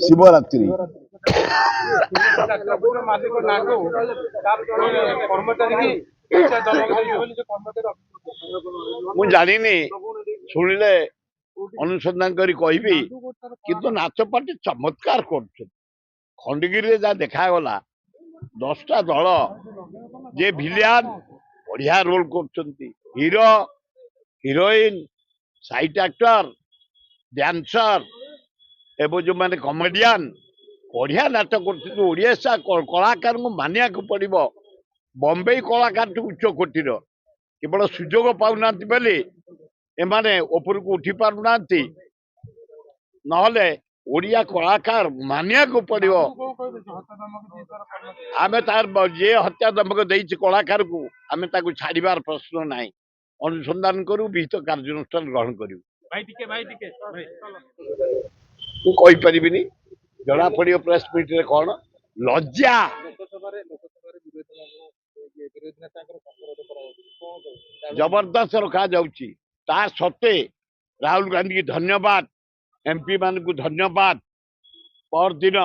शिवरात्रि ମୁଁ ଜାଣିନି ଶୁଣିଲେ ଅନୁସନ୍ଧାନ କରି କହିବି କିନ୍ତୁ ନାଚ ପାର୍ଟି ଚମତ୍କାର କରୁଛନ୍ତି। ଖଣ୍ଡଗିରିରେ ଯାହା ଦେଖାଗଲା 10ଟା ଦଳ ଯେ ଭିଲିଆନ ବଢିଆ ରୋଲ କରୁଛନ୍ତି। Hero heroine side actor dancer ଏବଂ ଯୋଉମାନେ କମେଡିଆନ ବଢିଆ ନାଟ କରୁଛନ୍ତି। ଓଡ଼ିଶା କଳାକାରଙ୍କୁ ମାନିବାକୁ ପଡିବ। ବମ୍ବେ କଳାକାରଠୁ ଉଚ୍ଚ କୋଟିର କେବଳ ସୁଯୋଗ ପାଉନାହାନ୍ତି ବୋଲି ଏମାନେ ଉପରକୁ ଉଠି ପାରୁନାହାନ୍ତି। ନହେଲେ ଓଡ଼ିଆ କଳାକାର ମାନିବାକୁ ପଡିବ। ଆମେ ତାର ଯିଏ ହତ୍ୟା ଦମକ ଦେଇଛି କଳାକାରକୁ ଆମେ ତାକୁ ଛାଡିବାର ପ୍ରଶ୍ନ ନାହିଁ। ଅନୁସନ୍ଧାନ କରୁ ବିହିତ କାର୍ଯ୍ୟାନୁଷ୍ଠାନ ଗ୍ରହଣ କରିବୁ। ମୁଁ କହିପାରିବିନି, ଜଣା ପଡିବ ପ୍ରେସ ମିଟରେ କଣ ଲଜ୍ଜା। ଜବରଦସ୍ତ ରଖାଯାଉଛି। ତା ସତ୍ତ୍ୱେ ରାହୁଲ ଗାନ୍ଧୀ ଧନ୍ୟବାଦ, ଏମପି ମାନଙ୍କୁ ଧନ୍ୟବାଦ। ପରଦିନ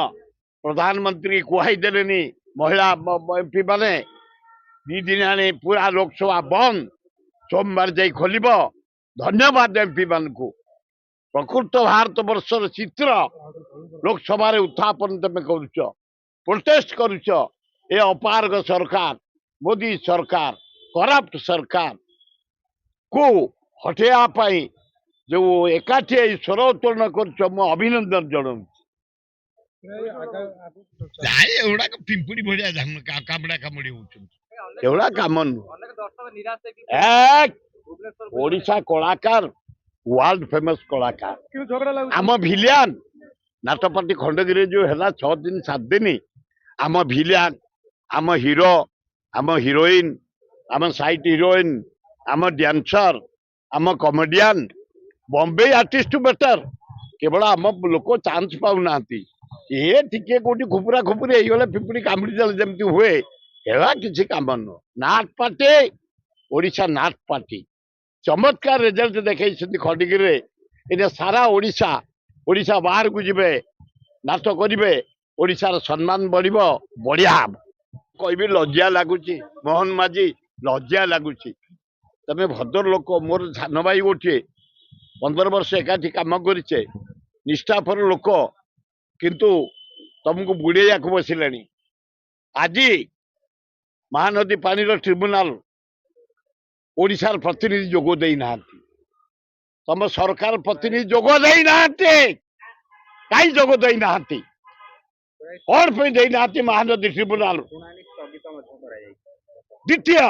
ପ୍ରଧାନମନ୍ତ୍ରୀ କୁହାଇ ଦେଲେନି ମହିଳା ଏମପି ମାନେ 2 ଦିନ ଆଣି ପୁରା ଲୋକସଭା ବନ୍ଦ, ସୋମବାର ଯାଇ ଖୋଲିବ। ଧନ୍ୟବାଦ ଏମପି ମାନଙ୍କୁ। ପ୍ରକୃତ ଭାରତ ବର୍ଷର ଚିତ୍ର ଲୋକସଭାରେ ଉତ୍ଥାପନ ତମେ କରୁଛ, ପ୍ରୋଟେଷ୍ଟ କରୁଛ। ଏ ଅପାରଗ ସରକାର, ମୋଦି ସରକାର, କରପ୍ଟ ସରକାର କୁ ହଟେଇବା ପାଇଁ ଯୋଉ ଏକାଠି ସ୍ୱର ଉତ୍ତୋଳନ କରୁଛ, ମୁଁ ଅଭିନନ୍ଦନ ଜଣାଉଛି। ନାଇଁ ଏଗୁଡାକ ପିମ୍ପୁଡି ଭଳିଆ କାମୁଡା କାମୁଡି ହଉଛନ୍ତି, ଏଗୁଡା କାମ ନୁହଁ। ଓଡିଶା କଳାକାର ୱାର୍ଲଡ ଫେମସ କଳାକାର ଆମ ଭିଲିଆନ ନାଟ ପାର୍ଟି ଖଣ୍ଡଗିରି ଯୋଉ ହେଲା 6 ଦିନ 7 ଦିନ ଆମ ଭିଲିଆନ, ଆମ ହିରୋ, ଆମ ହିରୋଇନ, ଆମ ସାଇଟ ହିରୋଇନ, ଆମ ଡ୍ୟାନ୍ସର, ଆମ କମେଡିଆନ ବମ୍ବେ ଆର୍ଟିଷ୍ଟ ବେଟର। କେବଳ ଆମ ଲୋକ ଚାନ୍ସ ପାଉନାହାନ୍ତି। ଏ ଟିକେ କୋଉଠି ଖୁପୁରା ଖୁପୁରି ହେଇଗଲେ ପିମ୍ପୁଡି କାମୁଡି ଦେଲେ ଯେମିତି ହୁଏ, ଏହା କିଛି କାମ ନୁହଁ। ନାଟ ପାର୍ଟି, ଓଡିଶା ନାଟ ପାର୍ଟି ଚମତ୍କାର ରେଜଲ୍ଟ ଦେଖେଇଛନ୍ତି ଖଣ୍ଡଗିରିରେ। ଏଇଟା ସାରା ଓଡିଶା, ଓଡିଶା ବାହାରକୁ ଯିବେ, ନାଚ କରିବେ, ଓଡିଶାର ସମ୍ମାନ ବଢିବ, ବଢିଆ ହବ। କହିବି ଲଜ୍ଜା ଲାଗୁଛି ମୋହନ ମାଝୀ, ଲଜ୍ଜା ଲାଗୁଛି। ତମେ ଭଦ୍ର ଲୋକ, ମୋର ସାନ ଭାଇ ଗୋଟିଏ, 15 ବର୍ଷ ଏକାଠି କାମ କରିଛେ, ନିଷ୍ଠାପର ଲୋକ, କିନ୍ତୁ ତମକୁ ବୁଡେଇବାକୁ ବସିଲେଣି। ଆଜି ମହାନଦୀ ପାଣିର ଟ୍ରିବ୍ୟୁନାଲ ଓଡିଶାର ପ୍ରତିନିଧି ଯୋଗ ଦେଇନାହାନ୍ତି। ତମ ସରକାର ପ୍ରତିନିଧି ଯୋଗ ଦେଇନାହାନ୍ତି। କାହିଁ ଯୋଗ ଦେଇନାହାନ୍ତି? କଣ ପାଇଁ ଦେଇନାହାନ୍ତି? ମହାନଦୀ ଟ୍ରିବ୍ୟୁନାଲ ଦ୍ୱିତୀୟ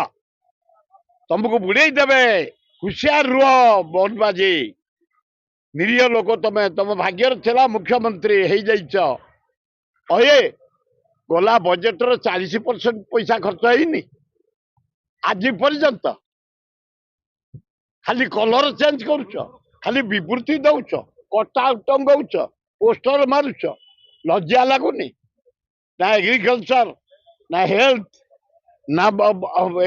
ତମକୁ ବୁଡେଇ ଦେବେ। ହୁସିଆର ରୁହ ମୋହନ ମାଝୀ, ନିରୀହ ଲୋକ ତମେ। ତମ ଭାଗ୍ୟରେ ଥିଲା ମୁଖ୍ୟମନ୍ତ୍ରୀ ହେଇଯାଇଛ। ଗଲା ବଜେଟର 40% ପଇସା ଖର୍ଚ୍ଚ ହେଇନି ଆଜି ପର୍ଯ୍ୟନ୍ତ। ଖାଲି କଲର ଚେଞ୍ଜ କରୁଛ, ଖାଲି ବିବୃତି ଦଉଛ, କଟା ଟଙ୍ଗଉଛ, ପୋଷ୍ଟର ମାରୁଛ। ଲଜ୍ଜା ଲାଗୁନି? ନା ଏଗ୍ରିକଲଚର, ନା ହେଲ୍ଥ, ନା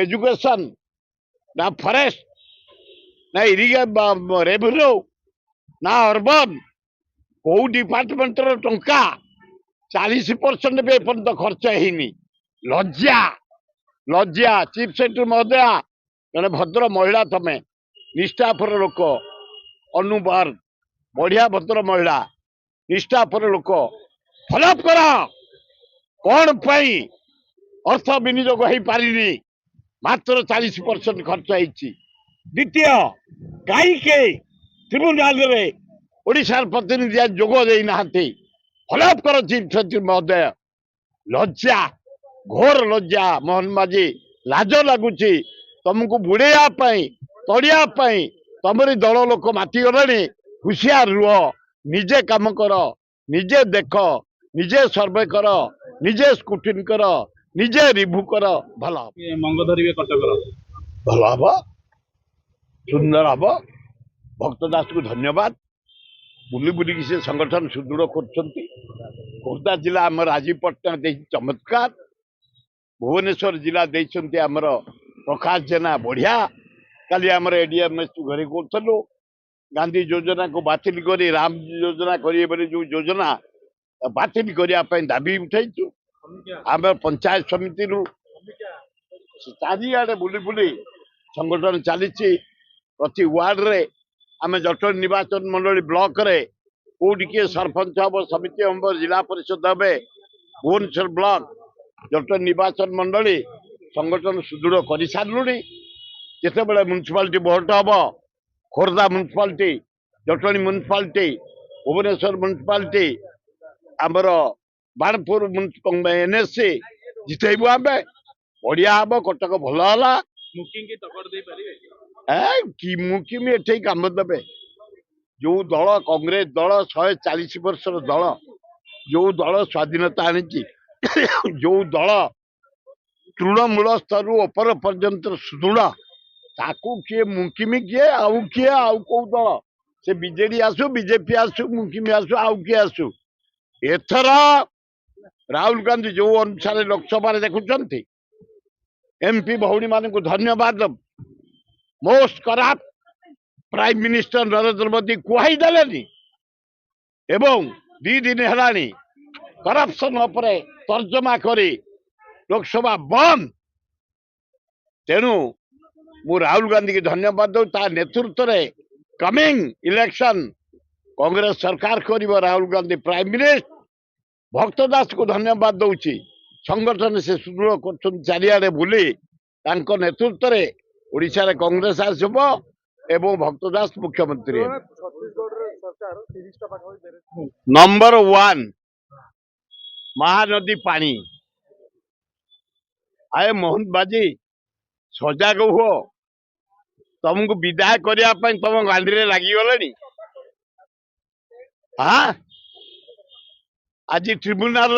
ଏଜୁକେଶନ, ନା ଫରେଷ୍ଟ, ନା ରେଭିନ୍ୟୁ, ନା ଅର୍ବନ, କୋଉ ଡିପାର୍ଟମେଣ୍ଟର ଟଙ୍କା 40% ବି ଏପର୍ଯ୍ୟନ୍ତ ଖର୍ଚ୍ଚ ହେଇନି। ଲଜ୍ଜା, ଲଜ୍ଜା। ଚିଫ ସେକ୍ରେଟାରୀ ମହୋଦୟା, ଜଣେ ଭଦ୍ର ମହିଳା, ତମେ ନିଷ୍ଠାପର ଲୋକ, ଅନୁବାର ବଢିଆ ଭଦ୍ର ମହିଳା, ନିଷ୍ଠାପର ଲୋକ, ଫଲୋଅପ୍ କର। କଣ ପାଇଁ ଅର୍ଥ ବିନିଯୋଗ ହେଇପାରିନି? ମାତ୍ର 40% ଖର୍ଚ୍ଚ ହେଇଛି। ଦ୍ୱିତୀୟ, କାହିଁକି ଟ୍ରିବ୍ୟୁନାଲରେ ଓଡିଶାର ପ୍ରତିନିଧି ଯୋଗ ଦେଇନାହାନ୍ତି? ଫଲୋଅପ୍ କର ଚିଫ ସେକ୍ରେଟାରୀ ମହୋଦୟ। ଲଜ୍ଜା, ଘୋର ଲଜ୍ଜା। ମୋହନ ମାଝୀ, ଲାଜ ଲାଗୁଛି ତମକୁ ବୁଡେଇବା ପାଇଁ, ତଡିବା ପାଇଁ। ତମରି ଦଳ ଲୋକ ମାତିଗଲେଣି। ହୁସିଆର ରୁହ, ନିଜେ କାମ କର, ନିଜେ ଦେଖ, ନିଜେ ସର୍ଭେ କର, ନିଜେ ସ୍କୁଟିନ କର, ନିଜେ ରିଭ୍ୟୁ କର। ଭଲ ହବ, ମଙ୍ଗ ଧରିବେ କଟକର। ଭଲ ହବ, ସୁନ୍ଦର ହବ। ଭକ୍ତ ଦାସକୁ ଧନ୍ୟବାଦ। ବୁଲି ବୁଲିକି ସେ ସଂଗଠନ ସୁଦୃଢ କରୁଛନ୍ତି। ଖୋର୍ଦ୍ଧା ଜିଲ୍ଲା ଆମର ରାଜୀବ ପଟ୍ଟନାୟକ ଦେଇଛି ଚମତ୍କାର। ଭୁବନେଶ୍ୱର ଜିଲ୍ଲା ଦେଇଛନ୍ତି ଆମର प्रकाश जेना बढ़िया काली आमर एडीएमएस घरे करूँ गांधी योजना को बातिल करी राम योजना करिए बोली जो योजना बातिल करने दाबी उठाइଛୁ आम पंचायत समिति चारिआडे बुली बुली संगठन चली प्रति वार्ड रे आम जटणी निर्वाचन मंडली ब्लॉक रे कोटी किए सरपंच हम समिति मेंबर जिला परिषद हे भुवनेश्वर ब्लॉक जटणी निर्वाचन मंडली संगठन सुदृढ़ कर सारूँ जिते बड़े म्यूनिसिपालिटी भोट हम Khordha municipality Jatni municipality Bhubaneswar municipality आमर बाणपुर एनएससी जितेबू आम बढ़िया हम कटक भल कि मुकिमी एठे काम देवे जो दल कांग्रेस दल 140 वर्ष दल जो दल स्वाधीनता आनी जो दल तृणमूल स्तर ऊपर पर्यंत सुदृढ़ ताकू किए मुकिमी किए आउ किए आउ कौ दल से बीजेडी आसु बीजेपी आसु मुकिमी आसु आउ किए आसु एथर राहुल गांधी जो अनुसार लोकसभा देखुं एमपी भौणी मान को धन्यवाद most corrupt prime minister Narendra Modi कहीदेनी एवं 2 दिन है करप्शन तर्जमा करी लोकसभा बंद तेणु मु राहुल गांधी की धन्यवाद दो नेतृत्व में कमिंग इलेक्शन कांग्रेस सरकार कर राहुल गांधी प्राइम मिनिस्टर भक्त दास को धन्यवाद दौची संगठन से सुदृढ़ कर चारिआडे बुली नेतृत्व में ओडिशा रे कांग्रेस आसब एवं भक्त दास मुख्यमंत्री नंबर 1 महानदी पानी आए मोहन बाजी सजग हुओ तुमको विदाय करने तुम गांधी लगिगले हाँ आज ट्रिब्यूनाल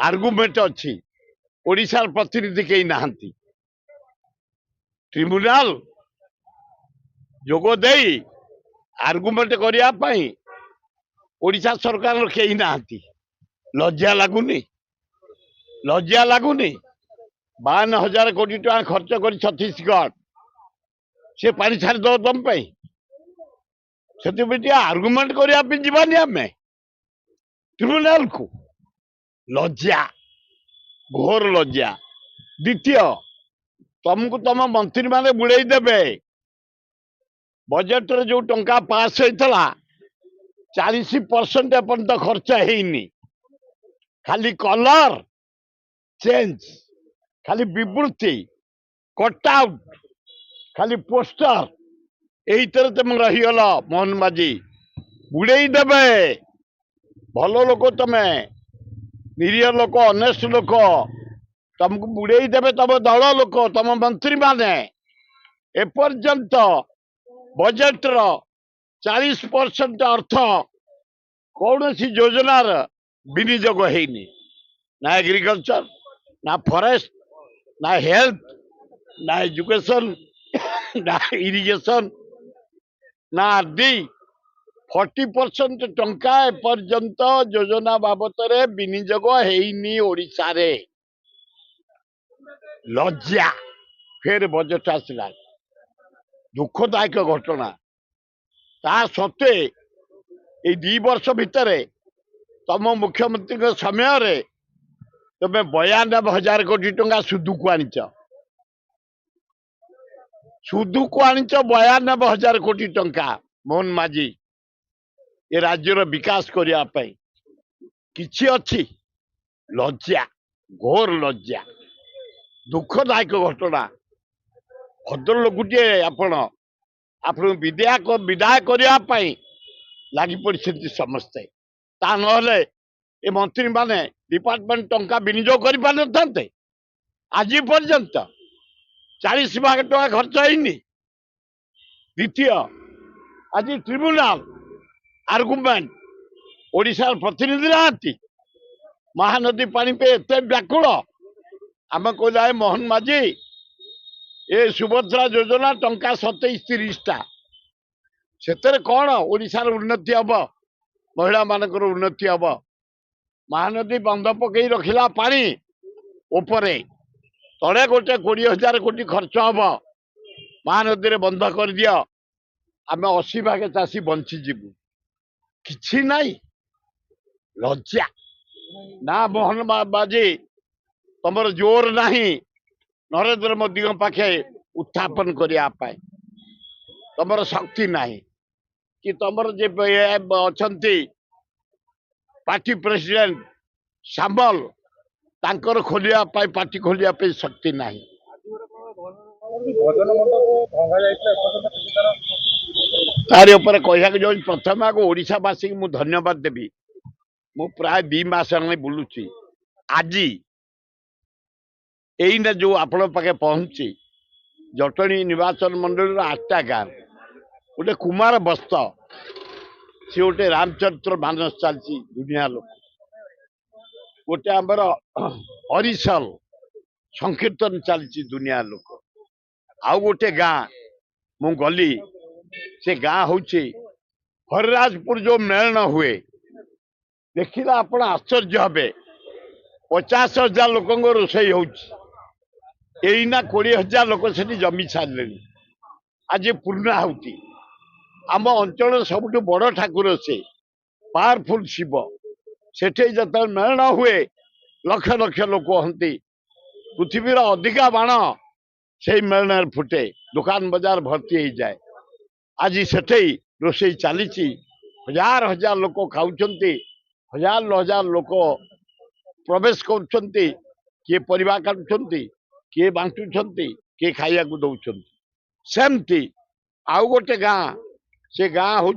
आर्गुमेंट अच्छी ओडिशा प्रतिनिधि कहीं नहांती ट्रिब्यूनाल जोगदे आर्गुमेंट करने ओडिशा सरकार कहीं नहांती लज्जा लगुनि 52,000 कोटी टका खर्च कर छत्तीसगढ़ से पानी छाड़ी दो तुम से आर्गुमेंट करने जीवानी आम ट्रिब्यूनाल को लज्जा घोर लज्जा द्वितीय तुमको तुम मंत्री माने बुड़े देवे बजेट रे जो टंका पास होता 40% एपर्यंत खर्च है खाली कलर चेंज खाली विवृत्ति कटआउट खाली पोस्टर यही तरह तुम रहीगल मोहन माझी बुड़े देवे भल लोक तमें निरीह लोक अनेस्ट लोक तुमको बुड़े देवे तुम दल लोक तुम मंत्री माने एपर्यंत बजेट रो 40% अर्थ कौन सी योजनार विनियोग है ना एग्रीकल्चर ना फॉरेस्ट ना हेल्थ ना एजुकेशन ना इरिगेशन ना आरडी 40% टंका एपर्यंत योजना बाबत विनियोग है ओडिशा रे लज्जा फिर बजेट आसला दुखदायक घटना ता सत्वे ये 2 वर्ष भितर तुम मुख्यमंत्री समय रे तुम्हें 92,000 कोटी टंका सुदू को आनीच 92,000 कोटी टंका मोहन माझी ये राज्यर विकास करने किछि अच्छी लज्जा घोर लज्जा दुखदायक घटना भद्र लोकटे आपण विदाय करने लगी पड़ी समस्ते ता नहले ये मंत्री माने डिपार्टमेंट टंका विनियोग कर पार न आज पर्यंत 40 भाग टका खर्च है द्वितीय आज ट्रिब्यूनाल आर्गुमेंट ओडिशा प्रतिनिधि नहांती महानदी पानी पे एत व्याकुल आम कहला मोहन माझी ये सुभद्रा योजना टंका 27-30 टा से कौन ओडिशार उन्नति हम महिला मानकर उन्नति हम महानदी बंध पकई रखिला पानी उपरे तले गोटे 20,000 कोटी खर्च हम महानदी में बंध कर दियो आम 80 भाग चाषी बंचीजु कि लज्जा ना मोहन बाजी तुम जोर नहीं नरेंद्र मोदी पाखे उत्थापन करने तुम शक्ति नहीं कि तुम अच्छा पार्टी प्रेसिडेंट सामल तांकर खोलिया पार्टी खोलिया शक्ति नहीं भजन मंडप भंगा जाइए तारी ऊपर कहना जो प्रथम आगे ओडावासी को धन्यवाद देवी मु प्राय 2 मास बुलूची आज एना जो आपण पाखे पहुंची जटणी निर्वाचन मंडल 8टा गाँव गोटे कुमार बस्त सी गोटे रामचरित्र मानस चलती दुनिया लोक गोटे आमर हरिसल संकीर्तन चलती दुनिया लोक आउ गोटे गाँ मु गली से गाँ हूँ हरिराजपुर जो मेलन हुए देखला आपण आश्चर्य हे 50,000 लोक रोषई होना 20,000 लोक से जमी सारे आज पूर्णाहुति आम अंचल सबुठ बड़ ठाकुर से पावरफुल शिव सेठे जो मेलन हुए लक्ष लक्ष लोक हंती पृथ्वीर अधिका बाण से मेलन फुटे दुकान बजार भर्ती हो जाए आज सेठे रोषई चली 1,000 लोक खाऊं 1,000 लोक प्रवेश करुँच किए परिवा काटुंट किए बांटुंट किए खाया दौरान सेमती आउ गोटे गाँ से गाँ हूँ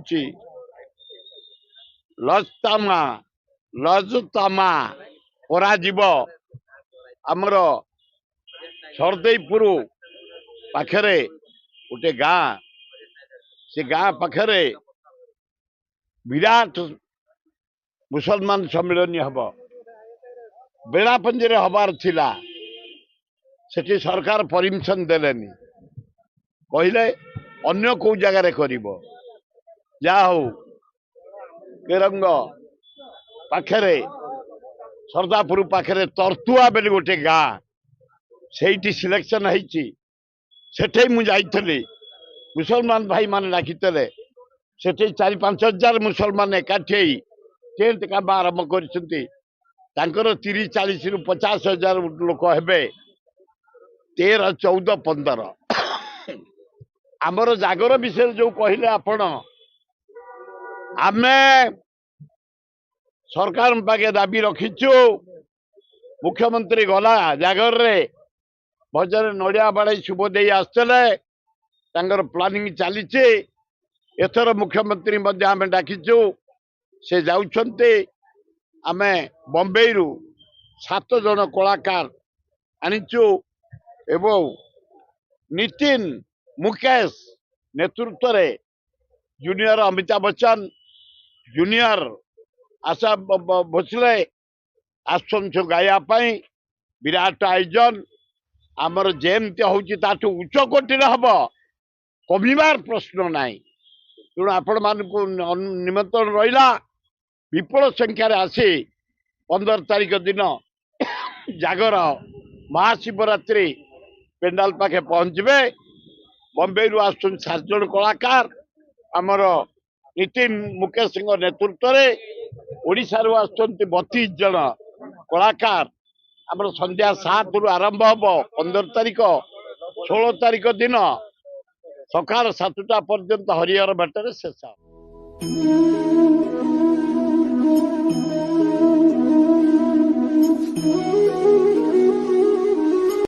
लजतामा पराजीव आमर सरदेपुर पाखरे गोटे गाँ से गाँ पाखरे विराट मुसलमान सम्मिलन हम बेड़ापंजी हबार थिला सेठी सरकार परमिशन देलेनी कहले अन्य को जगार कर जा हो केरंग पाखरे सरदापुर पाखरे तरतुआ बेले गोटे गाँ से सिलेक्शन होठे मुझे मुसलमान भाई मान डाकिते से 4-5 हजार मुसलमान एकाठी टेंट काम आरंभ कर 30-40 रु 50,000 लोक हे 13-14-15 आमर जागर विषय जो कहले आपण आमे सरकार पाखे दाबी रखीचु मुख्यमंत्री गला जागर रे भजन नड़िया बाड़े शुभ दे आसते प्लानिंग चली एथर मुख्यमंत्री आम डाकिचु से जाउछन्ते आमे बम्बई रु 7 जन कलाकार आनीचु एवं नितिन मुकेश नेतृत्व रे जूनियर अमिताभ बच्चन जूनियर आशा भोसले आसंस गाया विराट आयोजन आमर जेमती हूँ उच्च कोटि हम कमिबार प्रश्न नाई तेणु आपण मानक निमंत्रण रहा विपुल संख्यार आसी 15 तारिख दिन जागर महाशिवरात्रि पेंडाल पाखे पहुंचे बम्बई रु आसुन 7 जन कलाकार आमर नितिन मुकेश नेतृत्व में ओडिशा रु आसुन 32 जन कलाकार आमर संध्या 7 रु आरंभ हम 15 तारिख 16 तारिख दिन सकाल 7टा पर्यंत हरिहर भेटर शेष।